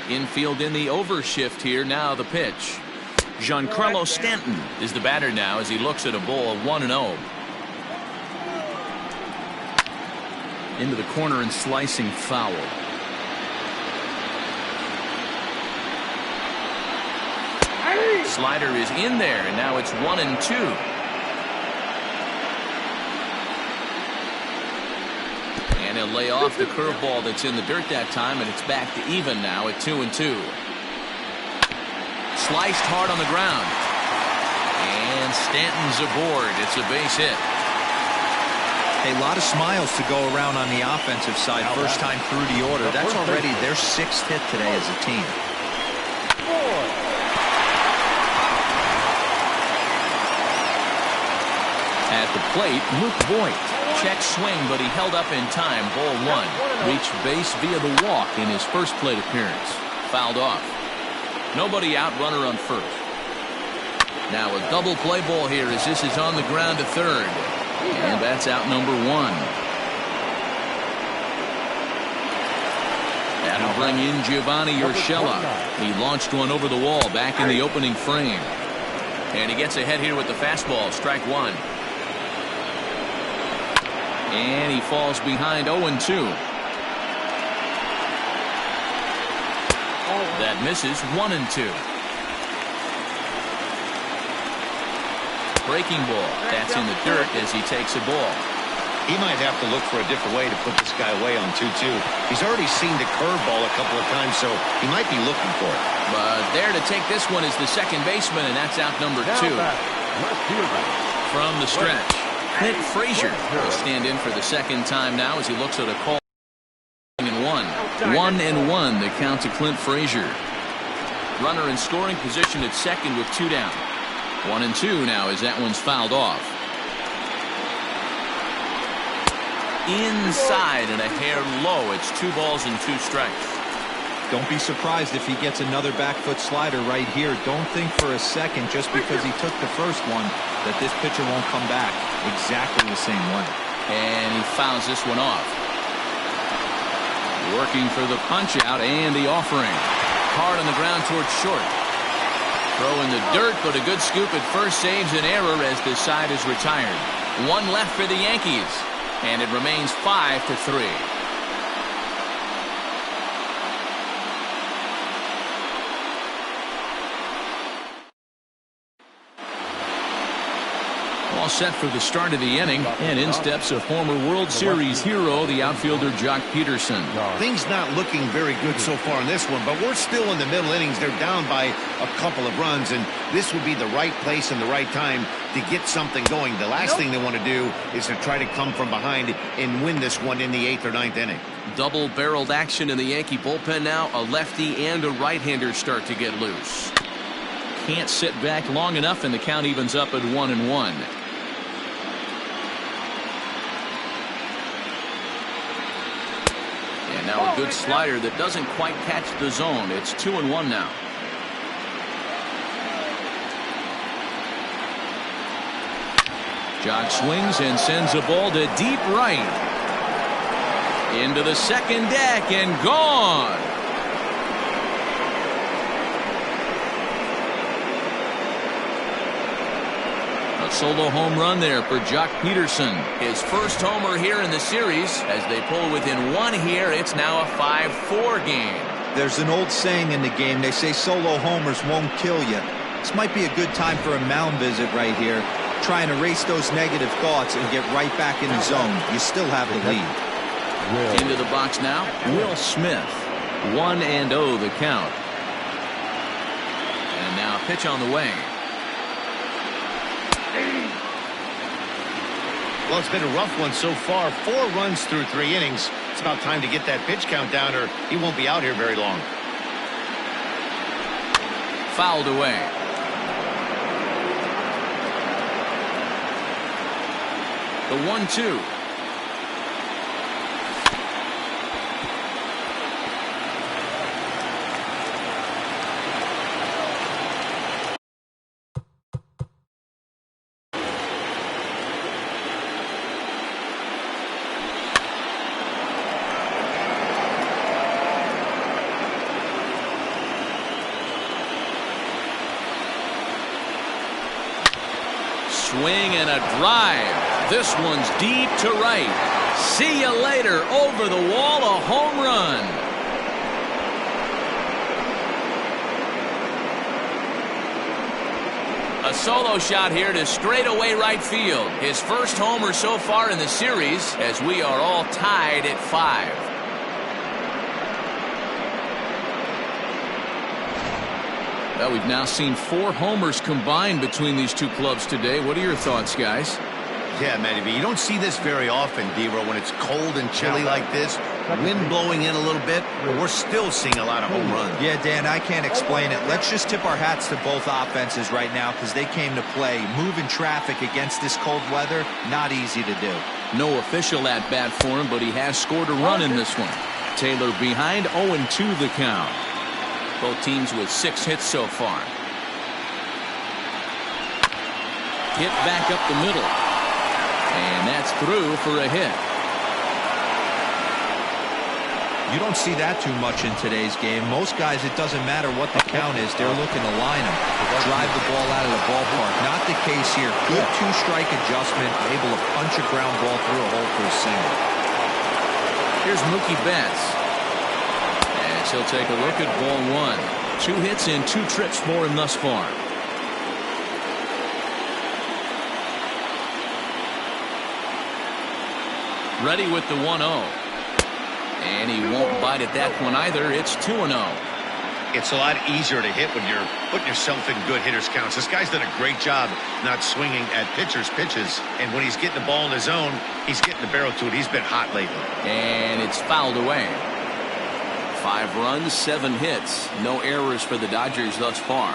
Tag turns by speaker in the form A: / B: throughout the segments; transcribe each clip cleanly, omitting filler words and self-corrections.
A: Infield in the overshift here. Now the pitch. Giancarlo Stanton is the batter now as he looks at a ball 1-0. Into the corner and slicing foul. Slider is in there, and now it's 1-2. And he'll lay off the curveball that's in the dirt that time, and it's back to even now at 2-2. Sliced hard on the ground. And Stanton's aboard. It's a base hit.
B: A lot of smiles to go around on the offensive side. First time through the order. That's already their 6th hit today as a team.
A: At the plate, Luke Voigt. Check swing, but he held up in time. Ball 1. Reached base via the walk in his first plate appearance. Fouled off. Nobody out, runner on first. Now a double play ball here as this is on the ground to third. And that's out number 1. That'll bring in Giovanni Urshela. He launched one over the wall back in the opening frame. And he gets ahead here with the fastball. Strike 1. And he falls behind 0-2. That misses. 1-2. Breaking ball. That's in the dirt as he takes a ball.
C: He might have to look for a different way to put this guy away on 2-2. He's already seen the curveball a couple of times, so he might be looking for it.
A: But there to take this one is the second baseman, and that's out number 2. From the stretch, Clint Frazier will stand in for the second time now as he looks at a call. 1-1 the count to Clint Frazier. Runner in scoring position at second with 2 down. 1-2 now as that one's fouled off. Inside and a hair low. It's 2 balls and 2 strikes.
B: Don't be surprised if he gets another back foot slider right here. Don't think for a second just because he took the first one that this pitcher won't come back exactly the same way.
A: And he fouls this one off. Working for the punch out and the offering. Hard on the ground towards short. Throw in the dirt, but a good scoop at first saves an error as this side is retired. 1 left for the Yankees, and it remains 5-3. All set for the start of the inning, and in steps a former World Series hero, the outfielder Jock Peterson.
C: Things not looking very good so far in this one, but we're still in the middle innings. They're down by a couple of runs, and this would be the right place and the right time to get something going. The last thing they want to do is to try to come from behind and win this one in the 8th or 9th inning.
A: Double-barreled action in the Yankee bullpen now. A lefty and a right-hander start to get loose. Can't sit back long enough, and the count evens up at 1-1. And now a good slider that doesn't quite catch the zone. It's 2-1 now. Jock swings and sends a ball to deep right. Into the second deck and gone. A solo home run there for Jock Peterson. His first homer here in the series. As they pull within 1 here, it's now a 5-4 game.
B: There's an old saying in the game. They say solo homers won't kill you. This might be a good time for a mound visit right here. Try and erase those negative thoughts and get right back in the zone. You still have the lead.
A: Into the box now, Will Smith. 1-0 the count. And now pitch on the way.
C: Well, it's been a rough one so far. 4 runs through 3 innings. It's about time to get that pitch count down, or he won't be out here very long.
A: Fouled away. The 1-2. swing and a drive. This one's deep to right. See you later. Over the wall, a home run. A solo shot here to straightaway right field. His first homer so far in the series, as we are all tied at 5. Well, we've now seen 4 homers combined between these two clubs today. What are your thoughts, guys?
C: Yeah, Matty, you don't see this very often, D-Row, when it's cold and chilly like this. Wind blowing in a little bit, but we're still seeing a lot of home runs.
B: Yeah, Dan, I can't explain it. Let's just tip our hats to both offenses right now because they came to play. Moving traffic against this cold weather, not easy to do.
A: No official at-bat for him, but he has scored a run in this one. Taylor behind, 0-2 the count. Both teams with 6 hits so far. Hit back up the middle. And that's through for a hit.
B: You don't see that too much in today's game. Most guys, it doesn't matter what the count is. They're looking to line them, drive the ball out of the ballpark. Not the case here. Good 2-strike adjustment, able to punch a ground ball through a hole for a single.
A: Here's Mookie Betts. And he'll take a look at ball 1. 2 hits and 2 trips for him thus far. Ready with the 1-0. And he won't bite at that one either. It's 2-0.
C: It's a lot easier to hit when you're putting yourself in good hitters' counts. This guy's done a great job not swinging at pitchers' pitches. And when he's getting the ball in his zone, he's getting the barrel to it. He's been hot lately.
A: And it's fouled away. 5 runs, 7 hits. No errors for the Dodgers thus far.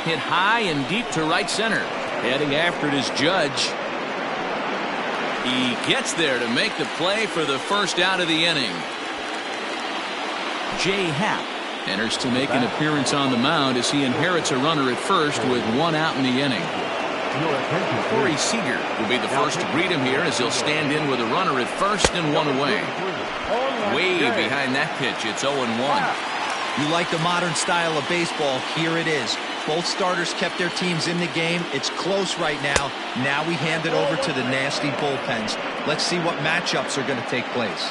A: Hit high and deep to right center. Heading after it is Judge. He gets there to make the play for the first out of the inning. Jay Happ enters to make an appearance on the mound as he inherits a runner at first with 1 out in the inning. Corey Seager will be the first to greet him here as he'll stand in with a runner at first and 1 away. Way behind that pitch. It's 0-1.
B: You like the modern style of baseball. Here it is. Both starters kept their teams in the game. It's close right now. Now we hand it over to the nasty bullpens. Let's see what matchups are going to take place.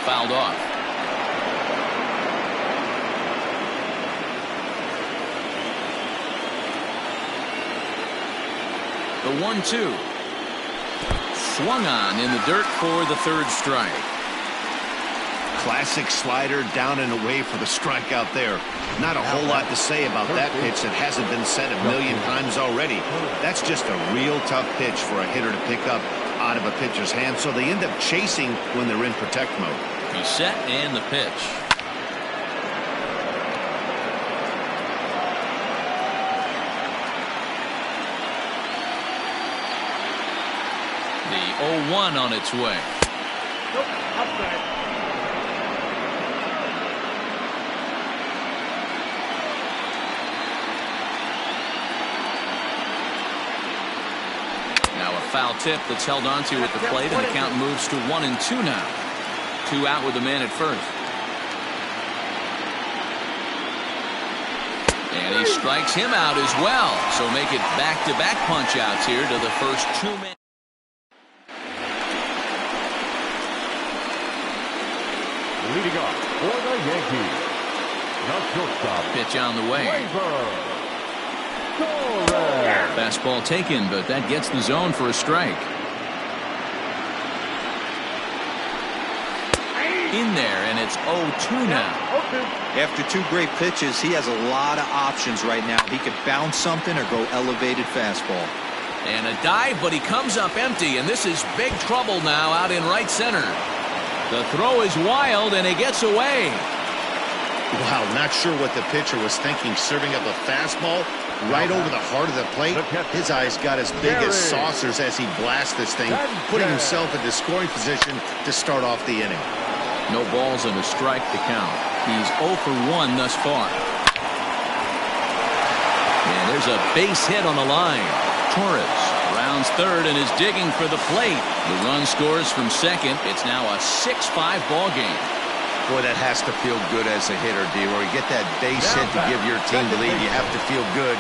A: Fouled off. The 1-2. Swung on in the dirt for the 3rd strike.
C: Classic slider down and away for the strikeout there. Not a whole lot to say about that pitch that hasn't been said a million times already. That's just a real tough pitch for a hitter to pick up out of a pitcher's hand, so they end up chasing when they're in protect mode.
A: He's set and the pitch. The 0-1 on its way. Now a foul tip that's held onto at the plate, and the count moves to 1-2 now. 2 out with the man at first. And he strikes him out as well. So make it back-to-back punch-outs here to the first 2 men.
D: Leading off for the Yankees, the shortstop.
A: Pitch on the way. Fastball taken, but that gets the zone for a strike. In there, and it's 0-2 now.
B: After 2 great pitches, he has a lot of options right now. He could bounce something or go elevated fastball.
A: And a dive, but he comes up empty, and this is big trouble now out in right center. The throw is wild, and it gets away.
C: Wow, not sure what the pitcher was thinking, serving up a fastball right over the heart of the plate. His eyes got as big as saucers as he blasts this thing, putting himself into scoring position to start off the inning.
A: No balls and a strike to count. He's 0 for 1 thus far. And there's a base hit on the line. Torres rounds third and is digging for the plate. The run scores from second. It's now a 6-5 ball game.
C: Boy, that has to feel good as a hitter, D-Roy. You get that base hit to give your team the lead. You have to feel good.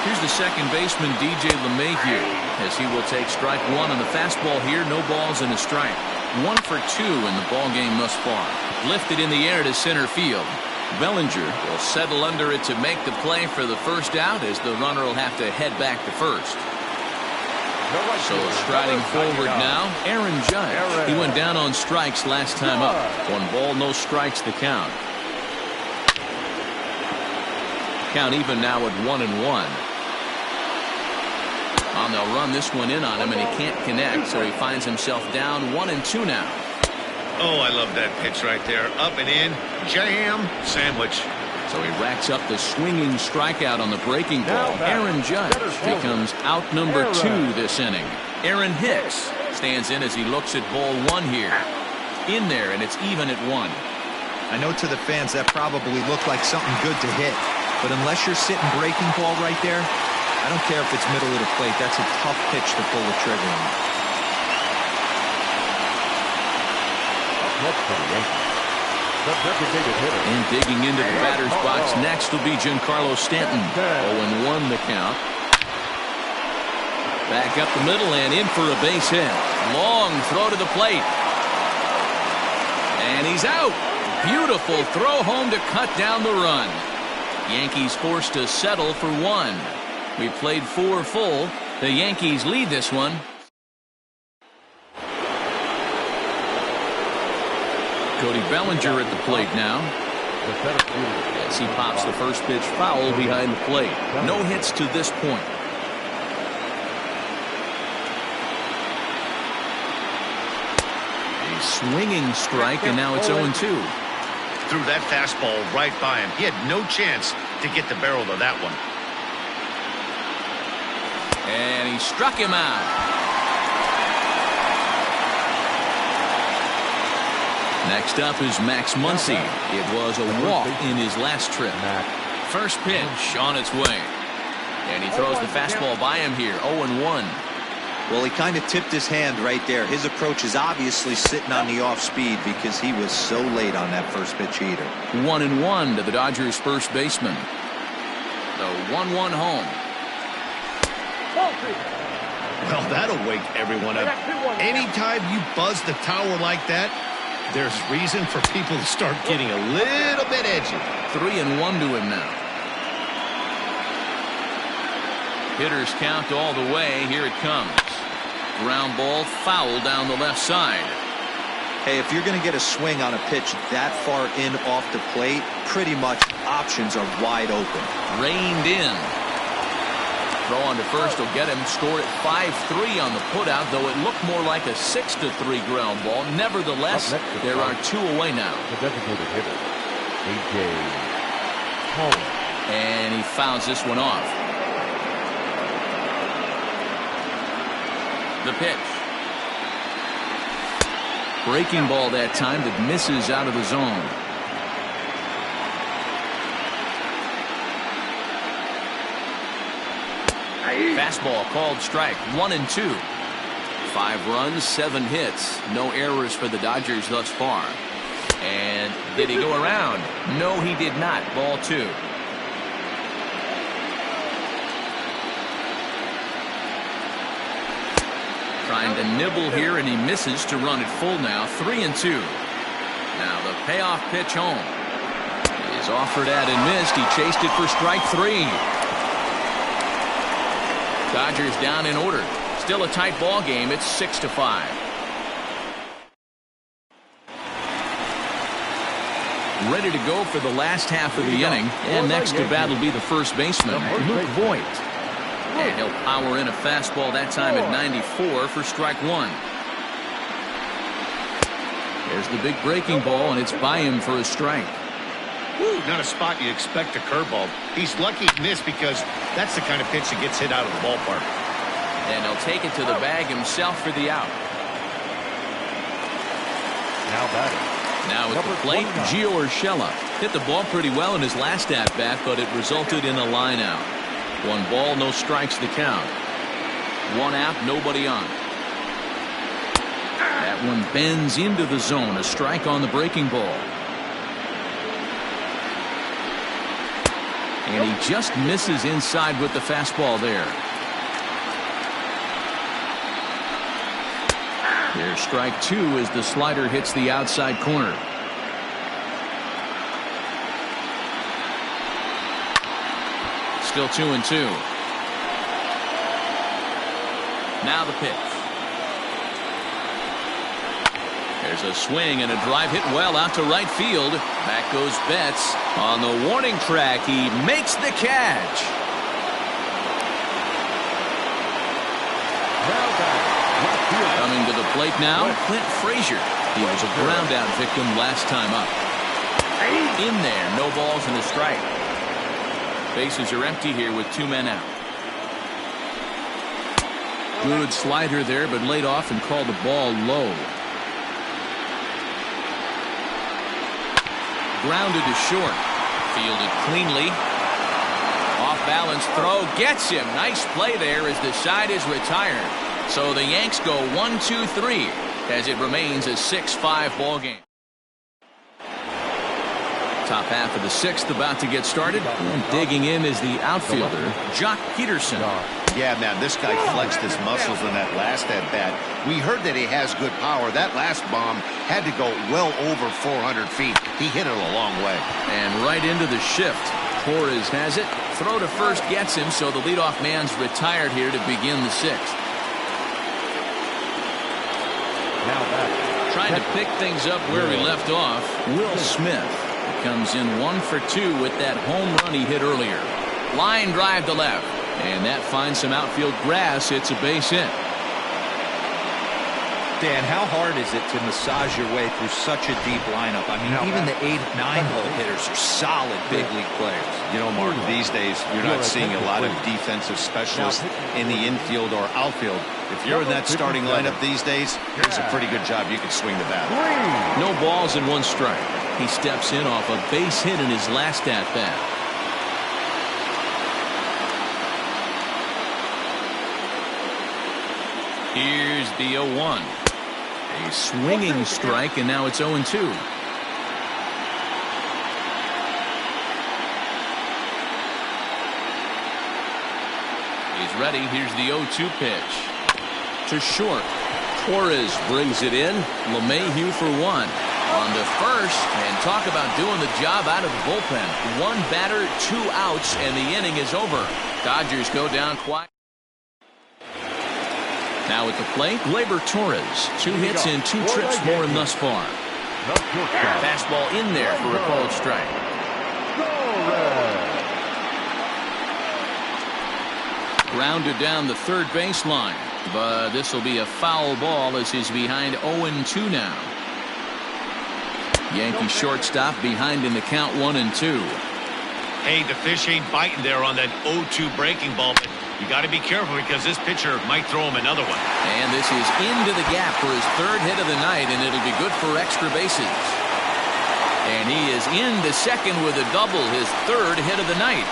A: Here's the second baseman, DJ LeMahieu, as he will take strike one on the fastball here. No balls and a strike. 1 for 2 in the ball game thus far. Lifted in the air to center field. Bellinger will settle under it to make the play for the first out, as the runner will have to head back to first. So striding forward now, Aaron Judge. He went down on strikes last time up. 1 ball, no strikes to count. Count even now at 1-1. They'll run this one in on him, and he can't connect, so he finds himself down 1-2 now.
C: Oh, I love that pitch right there. Up and in, jam, sandwich.
A: So he racks up the swinging strikeout on the breaking ball. Aaron Judge becomes out number 2 this inning. Aaron Hicks stands in as he looks at ball 1 here. In there, and it's even at 1.
B: I know to the fans that probably looked like something good to hit, but unless you're sitting breaking ball right there, I don't care if it's middle of the plate. That's a tough pitch to pull the trigger on.
A: And digging into the batter's box next will be Giancarlo Stanton. 0-1 the count. Back up the middle and in for a base hit. Long throw to the plate. And he's out. Beautiful throw home to cut down the run. Yankees forced to settle for 1. We played 4 full. The Yankees lead this one. Cody Bellinger at the plate now. As he pops the first pitch foul behind the plate. No hits to this point. A swinging strike, and now it's 0-2.
C: Threw that fastball right by him. He had no chance to get the barrel to that one.
A: And he struck him out. Next up is Max Muncy. It was a walk in his last trip. First pitch on its way. And he throws the fastball by him here. 0-1.
B: Well, he kind of tipped his hand right there. His approach is obviously sitting on the off speed because he was so late on that first pitch heater.
A: 1-1 to the Dodgers first baseman. The 1-1 home.
C: Well, that'll wake everyone up. Anytime you buzz the tower like that, there's reason for people to start getting a little bit edgy.
A: 3-1 to him now. Hitters count all the way. Here it comes. Ground ball foul down the left side.
B: Hey, if you're going to get a swing on a pitch that far in off the plate, pretty much options are wide open.
A: Reined in. Throw on to first will get him. Scored at 5-3 on the putout, though it looked more like a 6-3 ground ball. Nevertheless, there are 2 away now.
D: The designated hitter, A.J. Home.
A: And he fouls this one off. The pitch. Breaking ball that time that misses out of the zone. Fastball called strike. 1-2. 5 runs, 7 hits. No errors for the Dodgers thus far. And did he go around? No, he did not. Ball 2. Trying to nibble here, and he misses to run it full now. 3-2. Now the payoff pitch home. He is offered at and missed. He chased it for strike 3. Dodgers down in order. Still a tight ball game. It's 6-5. Ready to go for the last half of the inning. And next to bat will be the first baseman, Luke Voigt. And he'll power in a fastball that time at 94 for strike 1. There's the big breaking ball, and it's by him for a strike.
C: Woo, not a spot you expect a curveball. He's lucky he missed because that's the kind of pitch that gets hit out of the ballpark.
A: And he'll take it to the bag himself for the out.
D: Now batting.
A: Now at the plate, Gio Urshela hit the ball pretty well in his last at-bat, but it resulted in a line out. 1 ball, no strikes the count. 1 out, nobody on. That one bends into the zone. A strike on the breaking ball. And he just misses inside with the fastball there. There's strike 2 as the slider hits the outside corner. Still 2-2. Now the pitch. There's a swing and a drive hit well out to right field. Back goes Betts. On the warning track, he makes the catch. Coming to the plate now, Clint Frazier. He was a ground out victim last time up. In there, no balls and a strike. Bases are empty here with 2 men out. Good slider there, but laid off and called the ball low. Grounded to short. Fielded cleanly. Off balance throw gets him. Nice play there as the side is retired. So the Yanks go 1-2-3 as it remains a 6-5 ball game. Top half of the 6th about to get started, and digging in is the outfielder Jock Peterson.
C: Yeah, man, this guy flexed his muscles in that last at bat. We heard that he has good power. That last bomb had to go well over 400 feet. He hit it a long way.
A: And right into the shift. Torres has it. Throw to first gets him, so the leadoff man's retired here to begin the 6th.
D: Now back.
A: Trying to pick things up where he left off, Will Smith comes in 1 for 2 with that home run he hit earlier. Line drive to left, and that finds some outfield grass. It's a base hit.
B: Dan, how hard is it to massage your way through such a deep lineup? I mean, even the 8, 9-hole hitters are solid big league players.
C: You know, Mark, these days you're not seeing a lot of defensive specialists in the infield or outfield. If you're in that starting lineup these days, it's a pretty good job. You can swing the bat.
A: No balls and 1 strike. He steps in off a base hit in his last at bat. Here's the 0-1. A swinging strike, and now it's 0-2. He's ready. Here's the 0-2 pitch. To short. Torres brings it in. LeMahieu for 1. On to first, and talk about doing the job out of the bullpen. 1 batter, 2 outs, and the inning is over. Dodgers go down quiet. Now at the plate, Gleyber Torres. 2 hits and 2 trips for him thus far. Fastball in there for a called strike. Grounded down the third baseline, but this will be a foul ball as he's behind 0-2 now. Yankee shortstop behind in the count 1-2.
C: Hey, the fish ain't biting there on that 0-2 breaking ball, but you got to be careful because this pitcher might throw him another one.
A: And this is into the gap for his 3rd hit of the night, and it'll be good for extra bases. And he is in the 2nd with a double, his 3rd hit of the night.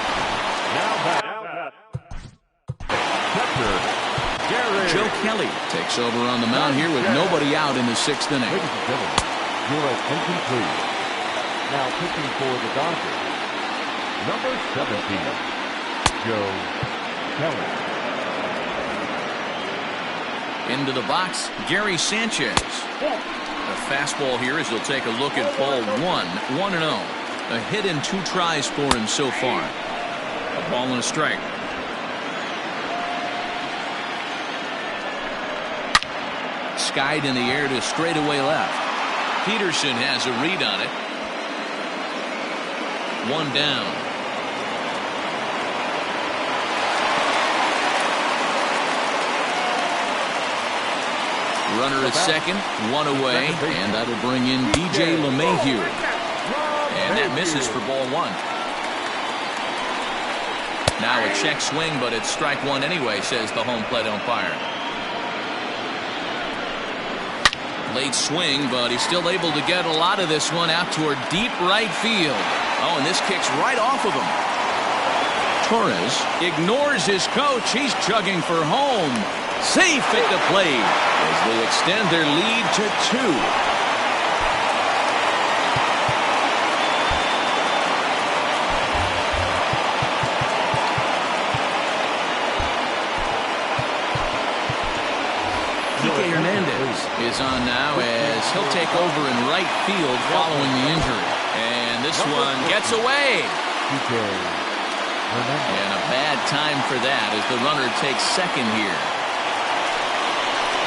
A: Joe Kelly takes over on the mound here with nobody out in the 6th inning.
D: Ladies and gentlemen, your attention please. Now pitching for the Dodgers, number 17, Joe Kelly.
A: Into the box, Gary Sanchez. A fastball here as he'll take a look at ball 1, 1-0. A hit in 2 tries for him so far. A ball and a strike. Skied in the air to straightaway left. Peterson has a read on it. 1 down. Runner at second, 1 away, and that'll bring in DJ LeMahieu. And that misses for ball 1. Now a check swing, but it's strike 1 anyway, says the home plate umpire. Late swing, but he's still able to get a lot of this one out toward deep right field. Oh, and this kicks right off of him. Torres ignores his coach. He's chugging for home. Safe at the plate as they extend their lead to 2. Is on now as he'll take over in right field following the injury. And this one gets away. And a bad time for that as the runner takes second here.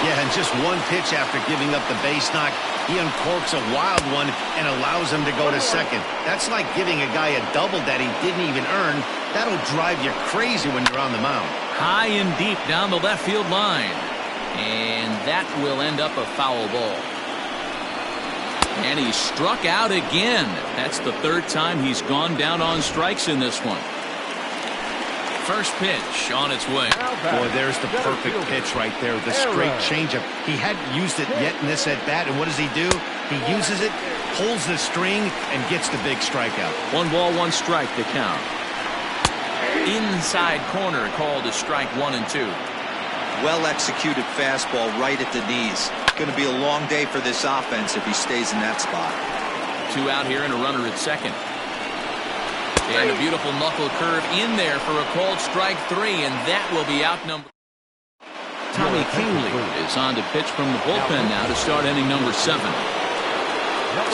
C: Yeah, and just one pitch after giving up the base knock, he uncorks a wild one and allows him to go to second. That's like giving a guy a double that he didn't even earn. That'll drive you crazy when you're on the mound.
A: High and deep down the left field line. And that will end up a foul ball. And he's struck out again. That's the 3rd time he's gone down on strikes in this one. First pitch on its way.
C: Boy, there's the perfect pitch right there. The straight changeup. He hadn't used it yet in this at-bat, and what does he do? He uses it, pulls the string, and gets the big strikeout.
A: 1 ball, 1 strike to count. Inside corner called a strike 1 and 2.
B: Well-executed fastball right at the knees. Going to be a long day for this offense if he stays in that spot.
A: 2 out here and a runner at second. And a beautiful knuckle curve in there for a called strike 3, and that will be outnumbered. Tommy Kingley is on to pitch from the bullpen now to start inning number 7.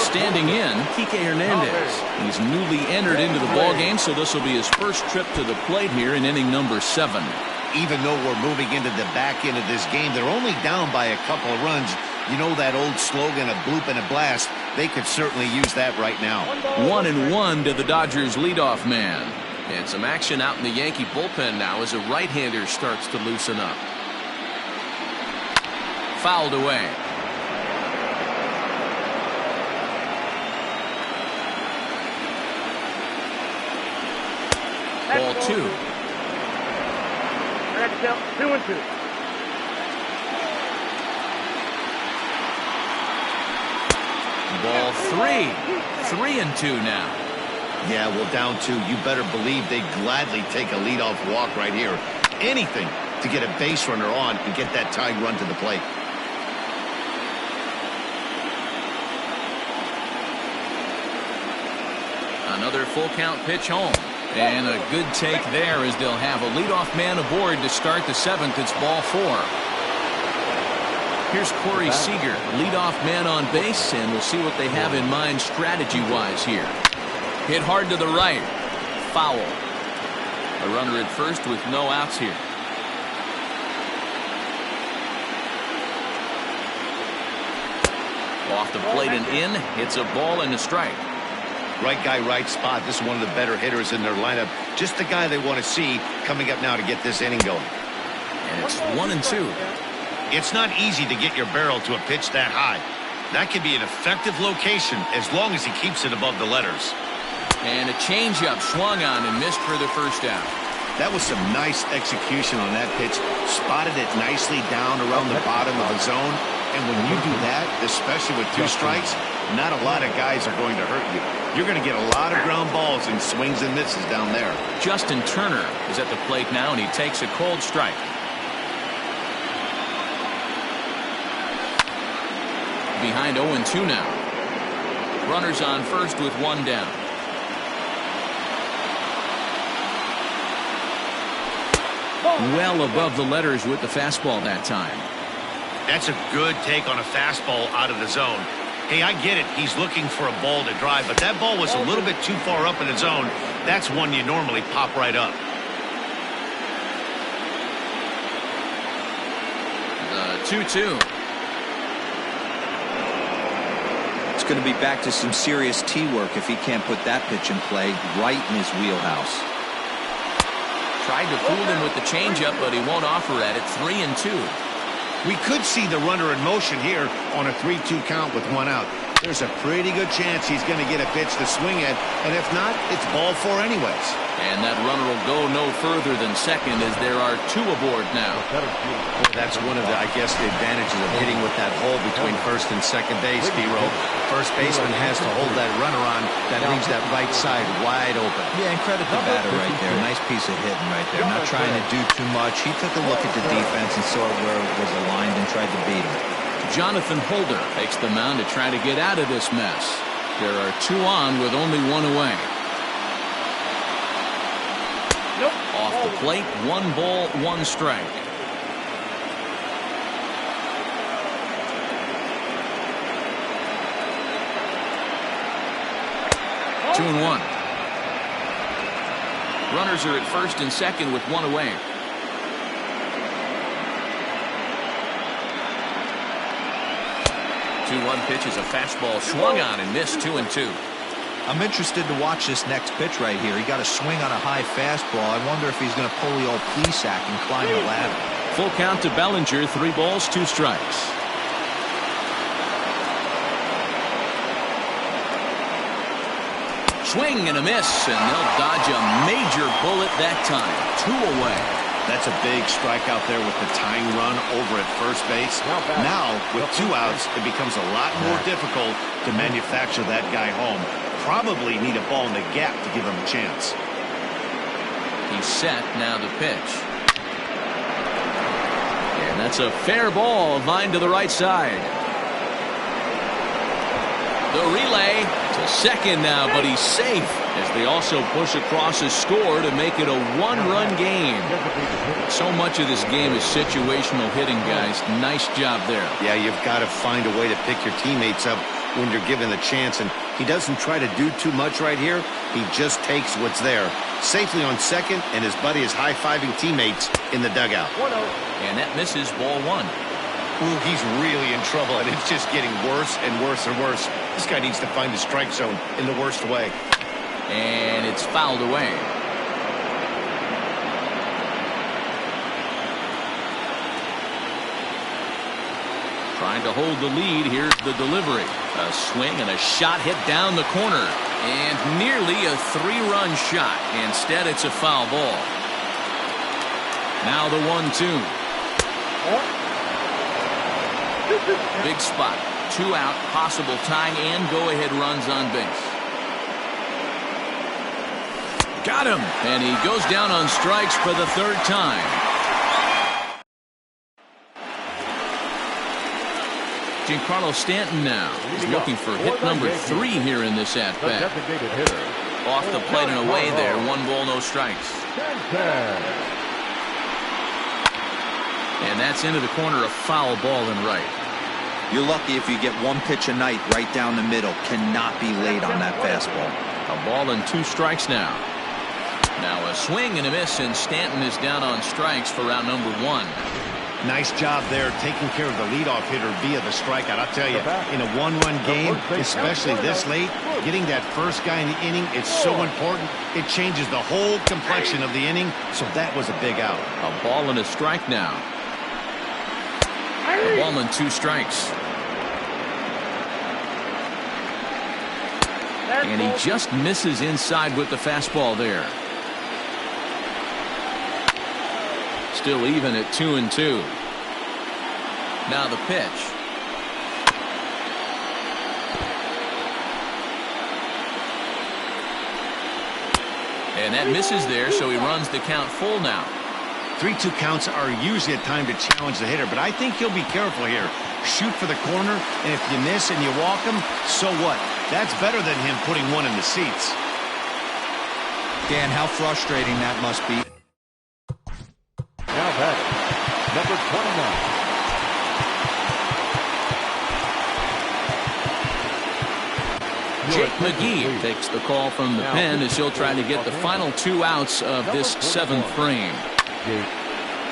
A: Standing in, Kike Hernandez. He's newly entered into the ballgame, so this will be his first trip to the plate here in inning number 7.
C: Even though we're moving into the back end of this game, they're only down by a couple of runs. You know that old slogan, a bloop and a blast? They could certainly use that right now.
A: 1-1 to the Dodgers leadoff man. And some action out in the Yankee bullpen now as a right-hander starts to loosen up. Fouled away. Ball 2.
E: 2-2.
A: Ball 3. 3-2 now.
C: Yeah, well, down 2. You better believe they'd gladly take a leadoff walk right here. Anything to get a base runner on and get that tied run to the plate.
A: Another full count pitch home. And a good take there as they'll have a leadoff man aboard to start the 7th. It's ball 4. Here's Corey Seager, leadoff man on base, and we'll see what they have in mind strategy-wise here. Hit hard to the right. Foul. A runner at first with no outs here. Off the plate and in. It's a ball and a strike.
C: Right guy, right spot. This is one of the better hitters in their lineup. Just the guy they want to see coming up now to get this inning going.
A: And it's 1-2.
C: It's not easy to get your barrel to a pitch that high. That can be an effective location as long as he keeps it above the letters.
A: And a changeup swung on and missed for the first out.
C: That was some nice execution on that pitch. Spotted it nicely down around the bottom of the zone. And when you do that, especially with 2 strikes, not a lot of guys are going to hurt you. You're going to get a lot of ground balls and swings and misses down there.
A: Justin Turner is at the plate now, and he takes a cold strike. Behind 0-2 now. Runners on first with 1 down. Well above the letters with the fastball that time.
C: That's a good take on a fastball out of the zone. Hey, I get it. He's looking for a ball to drive, but that ball was a little bit too far up in the zone. That's one you normally pop right up.
A: The 2-2.
B: It's going to be back to some serious tee work if he can't put that pitch in play right in his wheelhouse.
A: Tried to fool him with the changeup, but he won't offer at it. 3-2.
C: We could see the runner in motion here on a 3-2 count with 1 out. There's a pretty good chance he's going to get a pitch to swing at, and if not, it's ball 4 anyways.
A: And that runner will go no further than second as there are 2 aboard now.
C: That's one of the, I guess, the advantages of hitting with that hole between first and second base, Hero. First baseman has to hold that runner on. That leaves that right side wide open.
B: Yeah, and credit the batter right there. Nice piece of hitting right there. Not trying to do too much. He took a look at the defense and saw where it was aligned and tried to beat him.
A: Jonathan Holder takes the mound to try to get out of this mess. There are 2 on with only 1 away. Off the plate, 1 ball, 1 strike. Two and 1. Runners are at first and second with 1 away. The 2-1 pitch is a fastball swung on and missed. 2-2.
B: I'm interested to watch this next pitch right here. He got a swing on a high fastball. I wonder if he's going to pull the old Plesac and climb the ladder.
A: Full count to Bellinger. 3 balls, 2 strikes. Swing and a miss, and they'll dodge a major bullet that time. 2 away.
C: That's a big strikeout there with the tying run over at first base. Now, with 2 outs, it becomes a lot more difficult to manufacture that guy home. Probably need a ball in the gap to give him a chance.
A: He's set. Now the pitch. And that's a fair ball, lined to the right side. The relay to second now, but he's safe as they also push across a score to make it a 1-run game. So much of this game is situational hitting, guys. Nice job there.
C: Yeah, you've got to find a way to pick your teammates up when you're given the chance, and he doesn't try to do too much right here. He just takes what's there. Safely on second, and his buddy is high-fiving teammates in the dugout.
A: And that misses. Ball 1.
C: Ooh, he's really in trouble, and it's just getting worse and worse and worse. This guy needs to find the strike zone in the worst way.
A: And it's fouled away. Trying to hold the lead. Here's the delivery. A swing and a shot hit down the corner. And nearly a 3-run shot. Instead, it's a foul ball. Now the 1-2. Big spot. 2 out. Possible tying and go-ahead runs on base. Got him. And he goes down on strikes for the 3rd time. Giancarlo Stanton now. He's looking for hit number 3 here in this at-bat. Off the plate and away there. 1 ball, no strikes. And that's into the corner, a foul ball and right.
B: You're lucky if you get 1 pitch a night right down the middle. Cannot be late on that fastball.
A: A ball and 2 strikes now. Now a swing and a miss, and Stanton is down on strikes for round number 1.
C: Nice job there taking care of the leadoff hitter via the strikeout. I'll tell you, in a 1-run game, especially this late, getting that first guy in the inning is so important. It changes the whole complexion of the inning, so that was a big out.
A: A ball and a strike now. A ball and 2 strikes. And he just misses inside with the fastball there. Still even at 2-2. Now the pitch. And that misses there, so he runs the count full now.
C: 3-2 counts are usually a time to challenge the hitter, but I think he'll be careful here. Shoot for the corner, and if you miss and you walk him, so what? That's better than him putting 1 in the seats.
B: Dan, how frustrating that must be.
D: Now batting, number 29.
A: Jake McGee takes the call from the pen as he'll try to get the final 2 outs of this 7th frame.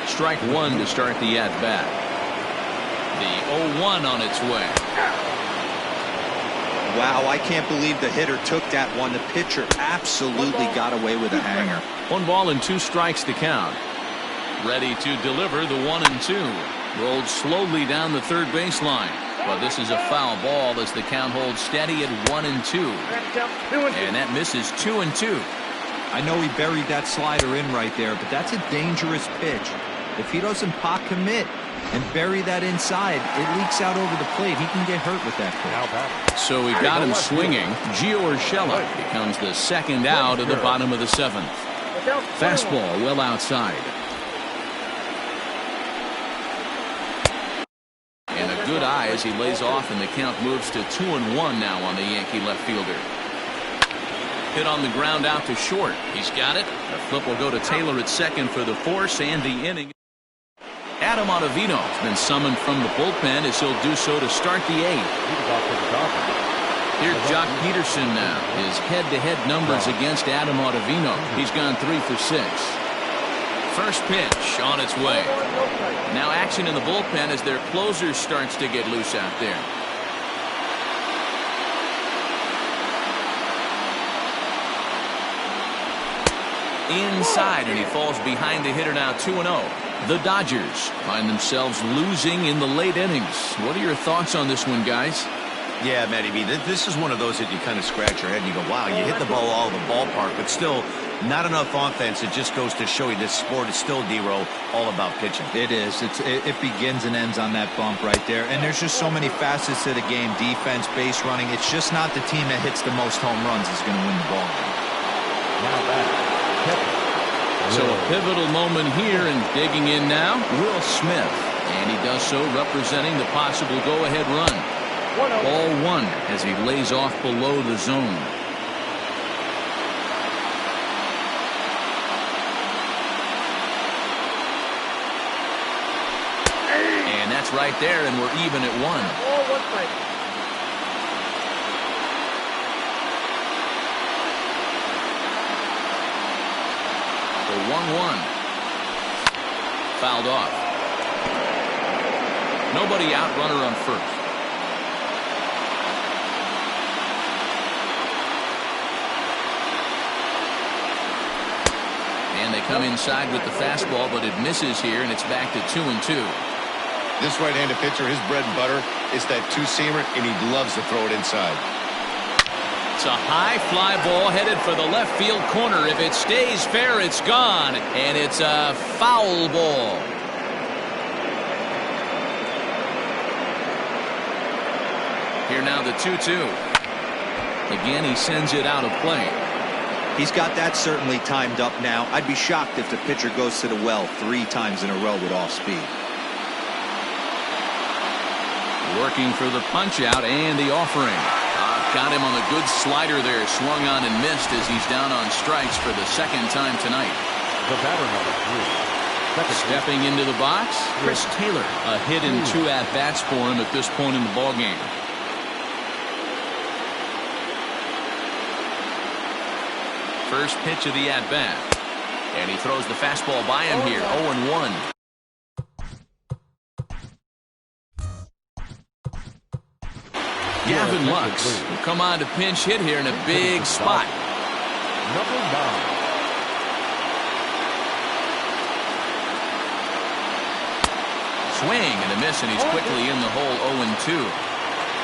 A: Strike 1 to start the at-bat. The 0-1 on its way.
B: Wow, I can't believe the hitter took that one. The pitcher absolutely got away with a hanger.
A: 1 ball and 2 strikes to count. Ready to deliver the 1-2. Rolled slowly down the third baseline. But this is a foul ball as the count holds steady at 1-2. And that misses 2-2.
B: I know he buried that slider in right there, but that's a dangerous pitch. If he doesn't pot commit and bury that inside, it leaks out over the plate. He can get hurt with that pitch.
A: So we got him swinging. Gio Urshela becomes the second out of the bottom of the seventh. Fastball well outside. And a good eye as he lays off, and the count moves to 2-1 now on the Yankee left fielder. Hit on the ground out to short. He's got it. The flip will go to Taylor at second for the force and the inning. Adam Ottavino has been summoned from the bullpen as he'll do so to start the eighth. Here's Jock Peterson now. His head-to-head numbers against Adam Ottavino. He's gone 3 for 6. First pitch on its way. Now action in the bullpen as their closer starts to get loose out there. Inside, and he falls behind the hitter now 2-0. The Dodgers find themselves losing in the late innings. What are your thoughts on this one, guys?
C: Yeah, Matty B, this is one of those that you kind of scratch your head and you go, wow, you hit the ball all over the ballpark, but still not enough offense. It just goes to show you this sport is still, D-Row, all about pitching.
B: It is. It begins and ends on that bump right there. And there's just so many facets to the game. Defense, base running. It's just not the team that hits the most home runs is going to win the ball game.
D: Now back.
A: So a pivotal moment here, and digging in now, Will Smith. And he does so representing the possible go-ahead run. Ball one as he lays off below the zone. And that's right there, and we're even at 1. The 1-1. Fouled off. Nobody out, runner on first. And they come inside with the fastball, but it misses here, and it's back to 2-2.
C: This right-handed pitcher, his bread and butter is that two-seamer, and he loves to throw it inside.
A: It's a high fly ball headed for the left field corner. If it stays fair, it's gone, and it's a foul ball. Here now the 2-2. Again, he sends it out of play.
B: He's got that certainly timed up now. I'd be shocked if the pitcher goes to the well 3 times in a row with off speed.
A: Working for the punch out and the offering. Got him on the good slider there, swung on and missed as he's down on strikes for the second time tonight.
D: The batter number 3.
A: Stepping into the box, Chris Taylor. A hit and 2 at-bats for him at this point in the ballgame. First pitch of the at-bat. And he throws the fastball by him here, 0-1. Gavin Lux will come on to pinch hit here in a big spot.
D: Number 9.
A: Swing and a miss, and he's quickly in the hole, 0-2.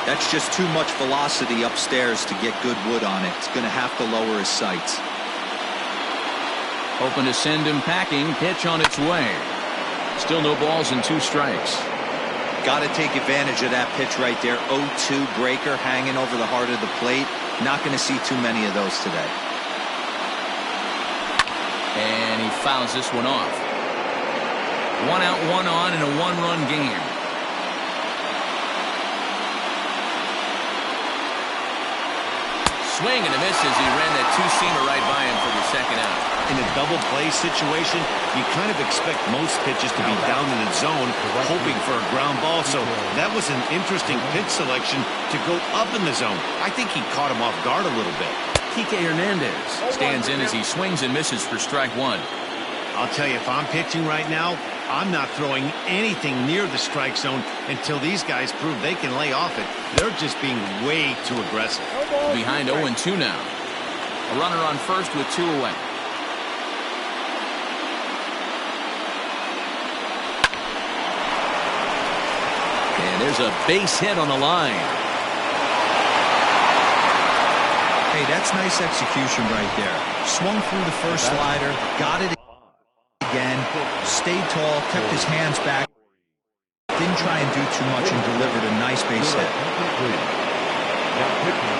B: That's just too much velocity upstairs to get good wood on it. It's going to have to lower his sights.
A: Hoping to send him packing. Pitch on its way. Still no balls and 2 strikes.
B: Got to take advantage of that pitch right there. 0-2 breaker hanging over the heart of the plate. Not going to see too many of those today.
A: And he fouls this one off. 1 out, 1 on in a 1-run game. Swing and a miss as he ran that 2-seamer right by him for the second out.
C: In a double play situation, you kind of expect most pitches to be down in the zone, hoping for a ground ball. So that was an interesting pitch selection to go up in the zone. I think he caught him off guard a little bit.
A: Kike Hernandez stands in as he swings and misses for strike 1.
C: I'll tell you, if I'm pitching right now, I'm not throwing anything near the strike zone until these guys prove they can lay off it. They're just being way too aggressive.
A: Behind 0-2 now. A runner on first with 2 away. And there's a base hit on the line.
B: Hey, that's nice execution right there. Swung through the first slider, got it again, stayed tall, kept his hands back, didn't try and do too much, and delivered a nice base hit.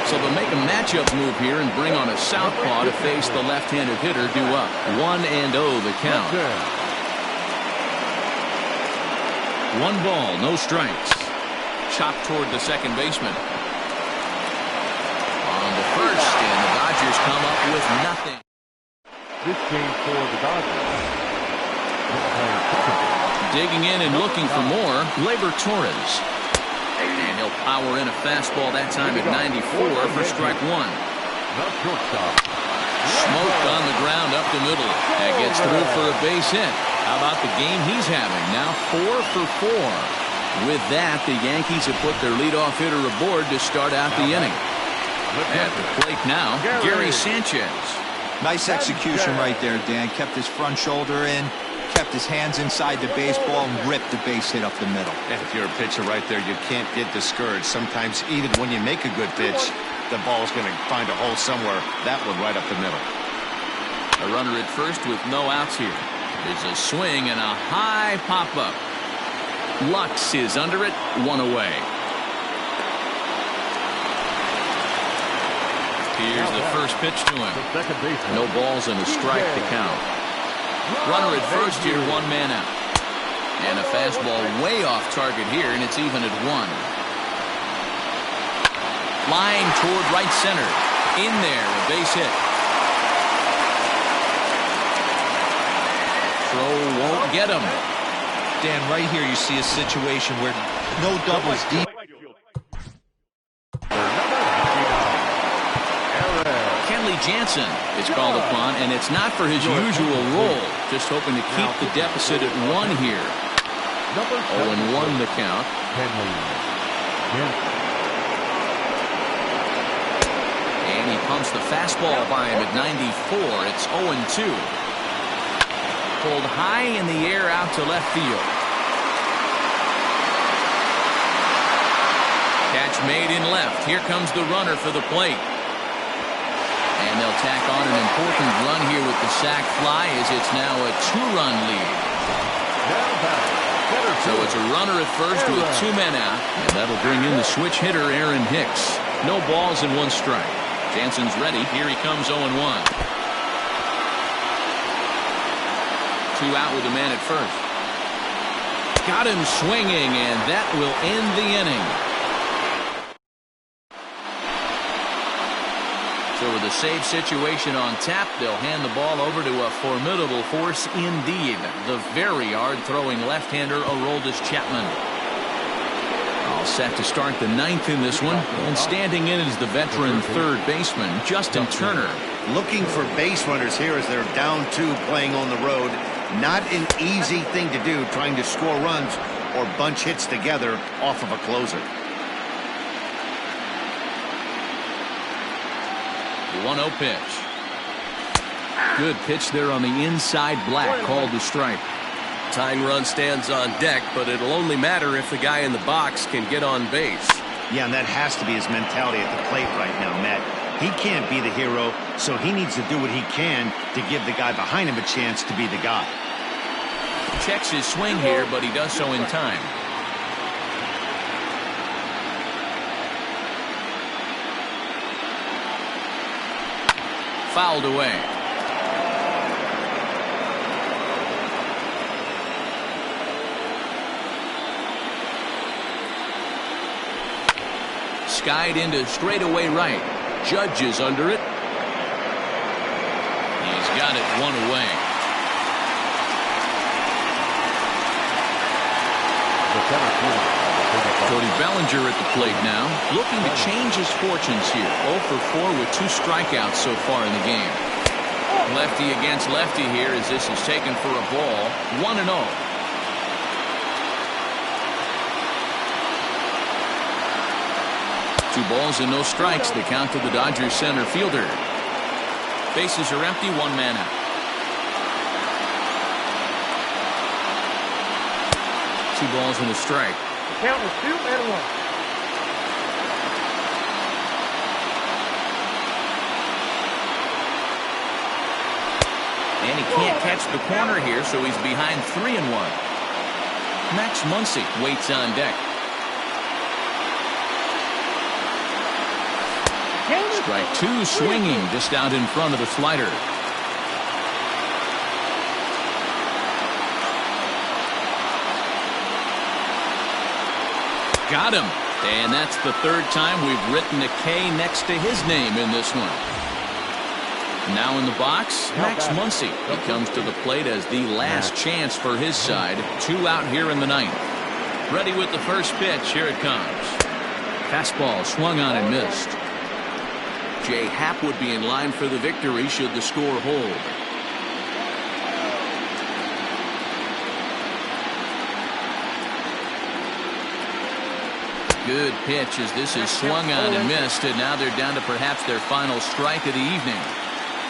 A: So they'll make a matchup move here and bring on a southpaw to face the left-handed hitter due up. 1-0 the count. 1 ball, no strikes. Chopped toward the second baseman. On the first, and the Dodgers come up with nothing.
D: This game for the Dodgers.
A: Digging in and looking for more, Labor Torres. And he'll power in a fastball that time at 94 for strike 1.
D: The shortstop.
A: Smoked on the ground up the middle. That gets through for a base hit. How about the game he's having? Now 4 for 4. With that, the Yankees have put their leadoff hitter aboard to start out the inning. At the plate now, Gary Sanchez.
B: Nice execution right there, Dan. Kept his front shoulder in, kept his hands inside the baseball, and ripped the base hit up the middle.
C: And if you're a pitcher right there, you can't get discouraged. Sometimes even when you make a good pitch, the ball's going to find a hole somewhere. That one right up the middle.
A: A runner at first with no outs here. There's a swing and a high pop-up. Lux is under it, 1 away. Here's the first pitch to him. No balls and a strike to count. Runner at first here, 1 man out. And a fastball way off target here, and it's even at 1. Line toward right center. In there, a base hit. Throw won't get him.
B: Dan, right here you see a situation where no doubles deep.
A: Kenley Jansen is called upon, and it's not for his usual role. Just hoping to keep the deficit at 1 here. 0-1 the count. And he pumps the fastball by him at 94. It's 0-2. Pulled high in the air out to left field. Catch made in left. Here comes the runner for the plate. And they'll tack on an important run here with the sac fly, as it's now a 2-run lead. So it's a runner at first with 2 men out, and that'll bring in the switch hitter Aaron Hicks. No balls and 1 strike. Jansen's ready. Here he comes 0-1. 2 out with a man at first. Got him swinging, and that will end the inning. So with a save situation on tap, they'll hand the ball over to a formidable force indeed. The very hard-throwing left-hander Aroldis Chapman. All set to start the 9th in this one. And standing in is the veteran third baseman, Justin Turner.
C: Looking for base runners here as they're down 2 playing on the road. Not an easy thing to do, trying to score runs or bunch hits together off of a closer.
A: The 1-0 pitch. Good pitch there on the inside. Black called the strike.
E: Tying run stands on deck, but it'll only matter if the guy in the box can get on base.
C: Yeah, and that has to be his mentality at the plate right now, Matt. He can't be the hero, so he needs to do what he can to give the guy behind him a chance to be the guy.
A: Checks his swing here, but he does so in time. Fouled away. Skied into straightaway right. Judge is under it. He's got it 1 away. Cody Bellinger at the plate now, looking to change his fortunes here. 0 for 4 with 2 strikeouts so far in the game. Lefty against lefty here as this is taken for a ball. 1-0. Two balls and no strikes. The count to the Dodgers center fielder. Bases are empty. 1 man out. Two balls and a strike.
F: Count is 2-1.
A: And he can't catch the corner here, so he's behind 3-1. Max Muncy waits on deck. Strike two, swinging just out in front of the slider. Got him. And that's the third time we've written a K next to his name in this one. Now in the box, Max Muncy. He comes to the plate as the last chance for his side. 2 out here in the ninth. Ready with the first pitch. Here it comes. Fastball swung on and missed. Jay Happ would be in line for the victory should the score hold. Good pitch as this is swung on and missed, and now they're down to perhaps their final strike of the evening.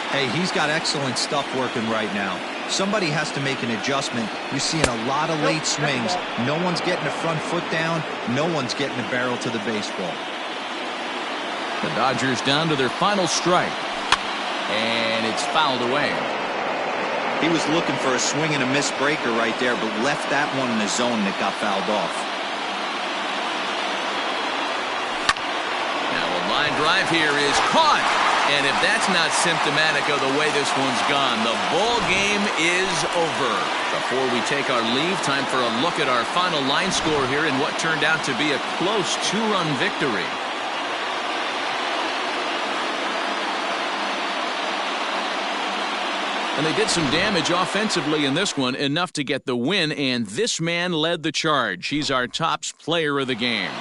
B: Hey, he's got excellent stuff working right now. Somebody has to make an adjustment. You're seeing a lot of late swings. No one's getting the front foot down. No one's getting the barrel to the baseball.
A: The Dodgers down to their final strike. And it's fouled away.
B: He was looking for a swing and a miss breaker right there, but left that one in the zone that got fouled off.
A: Now a line drive here is caught. And if that's not symptomatic of the way this one's gone, the ball game is over. Before we take our leave, time for a look at our final line score here in what turned out to be a close 2-run victory. And they did some damage offensively in this one, enough to get the win, and this man led the charge. He's our top player of the game.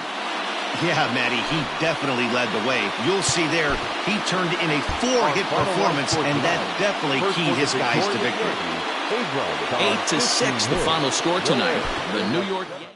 C: Yeah, Matty, he definitely led the way. You'll see there, he turned in a 4-hit performance, and that definitely keyed his guys to victory.
A: 8-6 the final score tonight. The New York Yankees